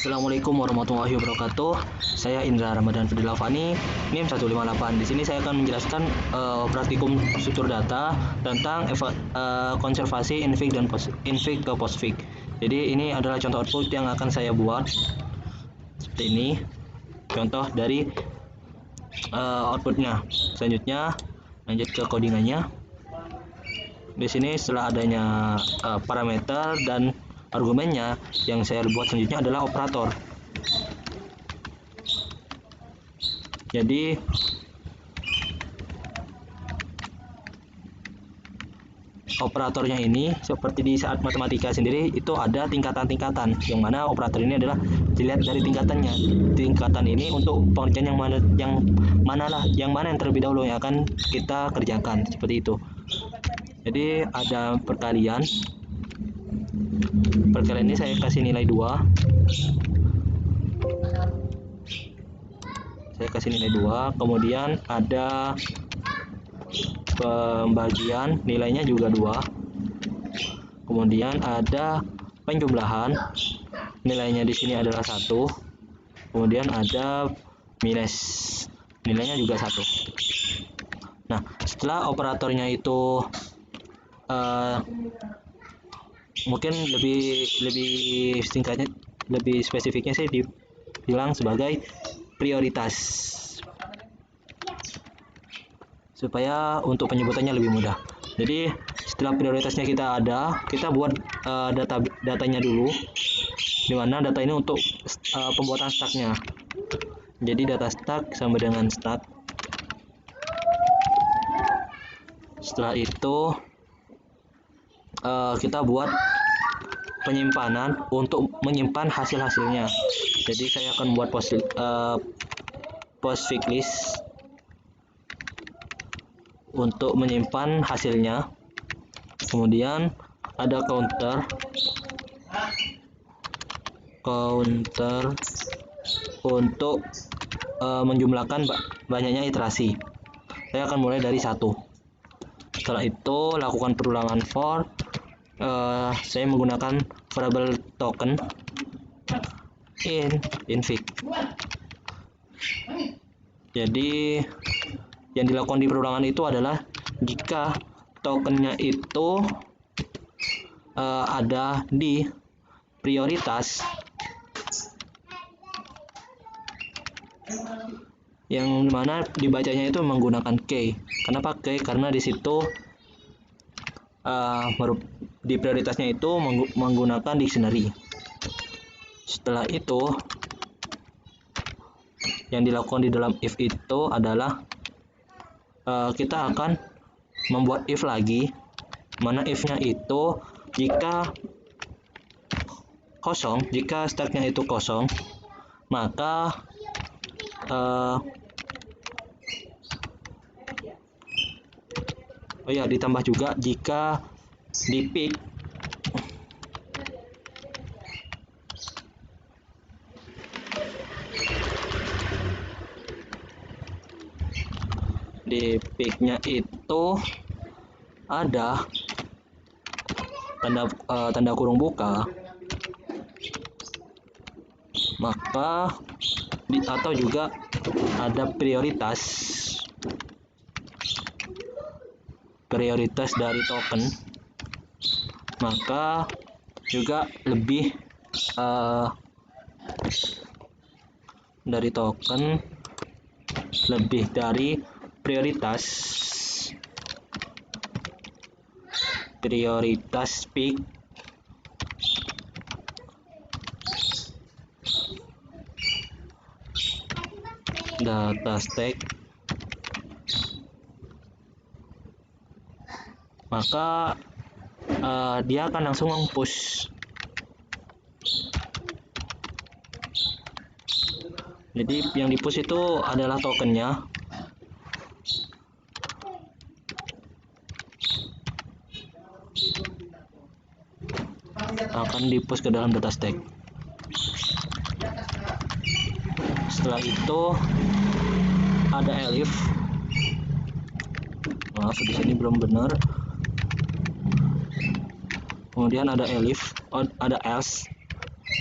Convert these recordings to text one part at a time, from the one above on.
Assalamualaikum warahmatullahi wabarakatuh. Saya Indra Ramadan Fadilavani, NIM 158. Di sini saya akan menjelaskan praktikum struktur data tentang konservasi infig dan infig ke postfig. Jadi ini adalah contoh output yang akan saya buat seperti ini. Contoh dari outputnya. Selanjutnya lanjut ke codingannya. Di sini setelah adanya parameter dan argumennya, yang saya buat selanjutnya adalah operator. Jadi operatornya ini seperti di saat matematika sendiri itu ada tingkatan-tingkatan, yang mana operator ini adalah dilihat dari tingkatannya. Tingkatan ini untuk pengerjaan yang mana yang terlebih dahulu yang akan kita kerjakan, seperti itu. Jadi ada perkalian. Perkalian ini saya kasih nilai 2. Saya kasih nilai 2. Kemudian ada pembagian, nilainya juga 2. Kemudian ada penjumlahan, nilainya di sini adalah 1. Kemudian ada minus, nilainya juga 1. Nah, setelah operatornya itu mungkin lebih singkatnya, lebih spesifiknya sih dibilang sebagai prioritas, supaya untuk penyebutannya lebih mudah. Jadi setelah prioritasnya kita ada, kita buat datanya dulu, dimana data ini untuk pembuatan stacknya. Jadi data stack sama dengan stack. Setelah itu kita buat penyimpanan untuk menyimpan hasil-hasilnya. Jadi saya akan buat postfig list untuk menyimpan hasilnya. Kemudian ada counter untuk menjumlahkan banyaknya iterasi. Saya akan mulai dari 1. Setelah itu lakukan perulangan for. Saya menggunakan variable token infig. Jadi yang dilakukan di perulangan itu adalah jika tokennya itu ada di prioritas yang mana dibacanya itu menggunakan key. Kenapa key? Karena di situ di prioritasnya itu menggunakan dictionary. Setelah itu yang dilakukan di dalam if itu adalah kita akan membuat if lagi, mana if-nya itu jika kosong, jika stacknya itu kosong, maka ditambah juga jika di peak nya itu ada tanda kurung buka, maka atau juga ada prioritas dari token, maka juga lebih dari token lebih dari prioritas peak data stack, maka dia akan langsung push. Jadi yang di push itu adalah tokennya. Akan di push ke dalam data stack. Setelah itu ada elif. Maaf, di sini belum benar. Kemudian ada elif, ada else.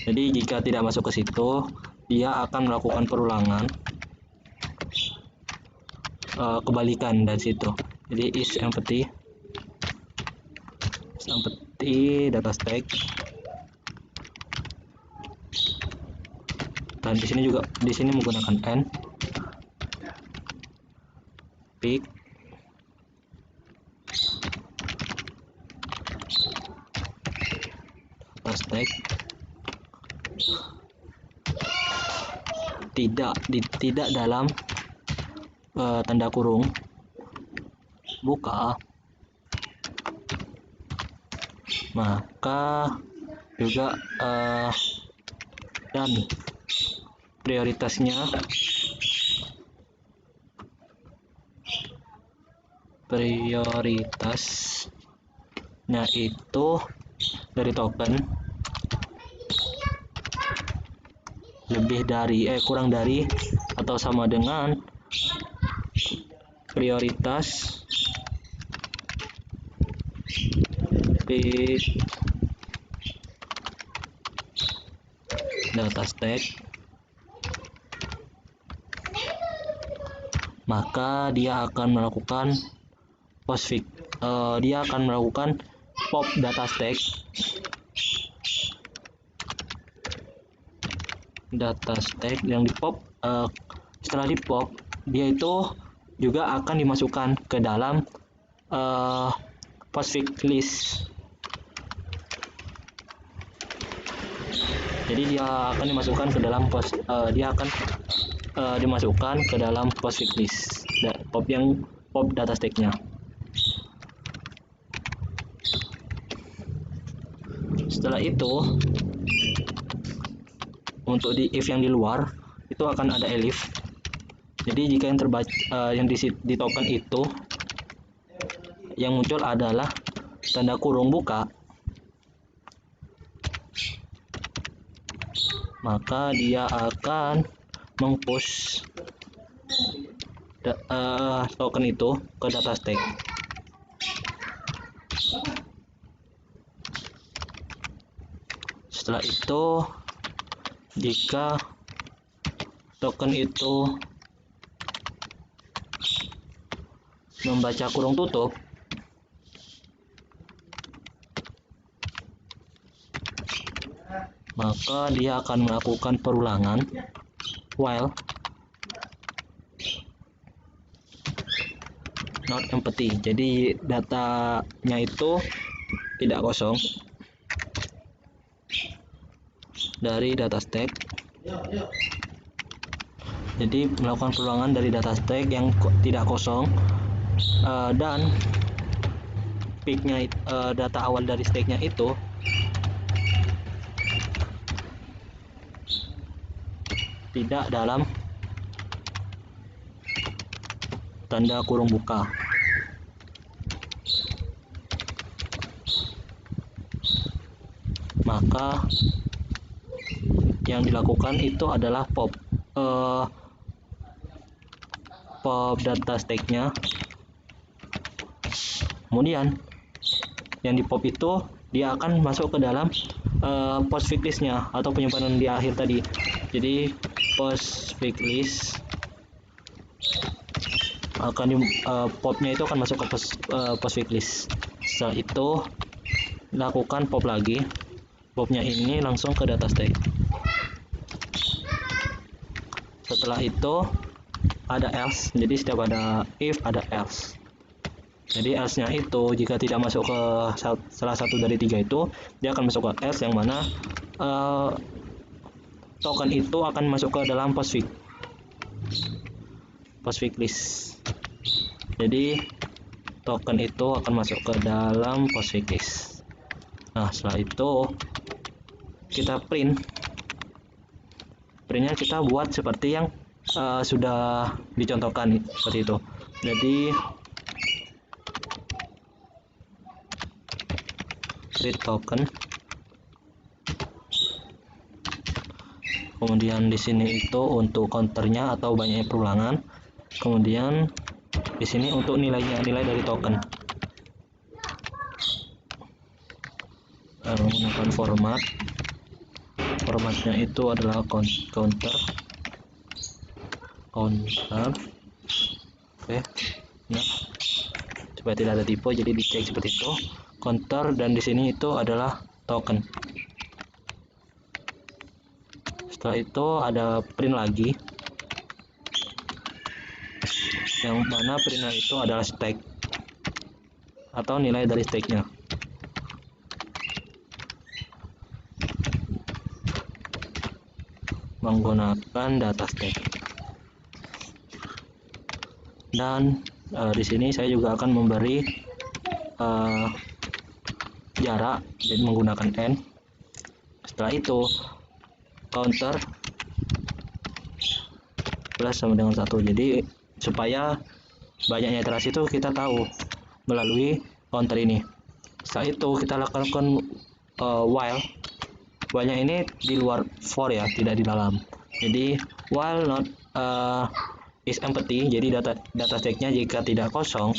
Jadi jika tidak masuk ke situ, dia akan melakukan perulangan kebalikan dari situ. Jadi is empty data stack, dan di sini menggunakan n pick data stack tidak dalam tanda kurung buka, maka juga dan prioritasnya itu dari token kurang dari atau sama dengan prioritas pick data stack, maka dia akan melakukan pop data stack yang di pop. Setelah di pop, dia itu juga akan dimasukkan ke dalam postfix list. Jadi dia akan dimasukkan ke dalam postfix list pop data stack-nya. Setelah itu, untuk di if yang di luar itu akan ada elif. Jadi jika yang terbaca yang di token itu yang muncul adalah tanda kurung buka, maka dia akan mengpush token itu ke data stack. Setelah itu, jika token itu membaca kurung tutup, maka dia akan melakukan perulangan while not empty. Jadi datanya itu tidak kosong dari data stack. Jadi melakukan perulangan dari data stack yang tidak kosong, dan picknya data awal dari stacknya itu tidak dalam tanda kurung buka. Maka yang dilakukan itu adalah pop data stack-nya. Kemudian yang di pop itu dia akan masuk ke dalam postfix list-nya atau penyimpanan di akhir tadi. Jadi postfix list akan popnya itu akan masuk ke postfix list. Setelah itu lakukan pop lagi, popnya ini langsung ke data stack. Setelah itu ada else, jadi setiap ada if ada else. Jadi else-nya itu jika tidak masuk ke salah satu dari tiga itu, dia akan masuk ke else yang mana token itu akan masuk ke dalam postfix list. Jadi token itu akan masuk ke dalam postfix list. Nah, setelah itu kita printnya kita buat seperti yang sudah dicontohkan seperti itu. Jadi read token, kemudian di sini itu untuk counternya atau banyaknya perulangan, kemudian di sini untuk nilai dari token menggunakan format formatnya itu adalah counter. Oke, nah supaya tidak ada typo jadi dicek seperti itu, counter, dan di sini itu adalah token. Setelah itu ada print lagi, yang mana printnya itu adalah stake atau nilai dari stake-nya. Menggunakan data stake. Dan di sini saya juga akan memberi jarak dan menggunakan n. Setelah itu counter plus sama dengan 1. Jadi supaya banyaknya iterasi itu kita tahu melalui counter ini. Setelah itu kita lakukan while. While-nya ini di luar for ya, tidak di dalam. Jadi while not is empty, jadi data stake-nya jika tidak kosong,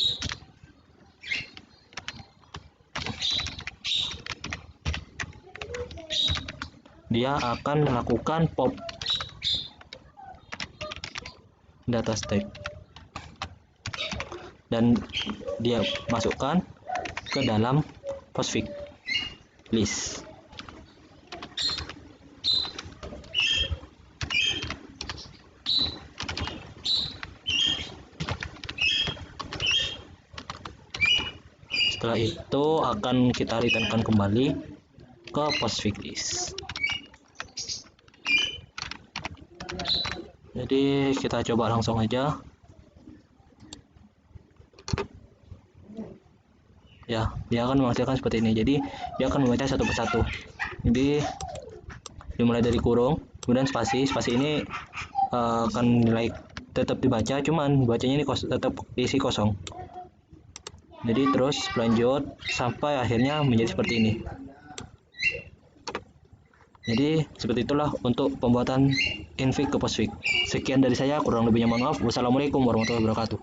dia akan melakukan pop data stake dan dia masukkan ke dalam postfix list. Setelah itu akan kita returnkan kembali ke postfix list. Jadi kita coba langsung aja ya, dia akan menghasilkan seperti ini. Jadi dia akan membaca satu persatu. Jadi dimulai dari kurung, kemudian spasi ini akan nilai tetap dibaca, cuman bacanya ini tetap isi kosong. Jadi terus lanjut sampai akhirnya menjadi seperti ini. Jadi seperti itulah untuk pembuatan infig ke postfix. Sekian dari saya, kurang lebihnya mohon maaf. Wassalamualaikum warahmatullahi wabarakatuh.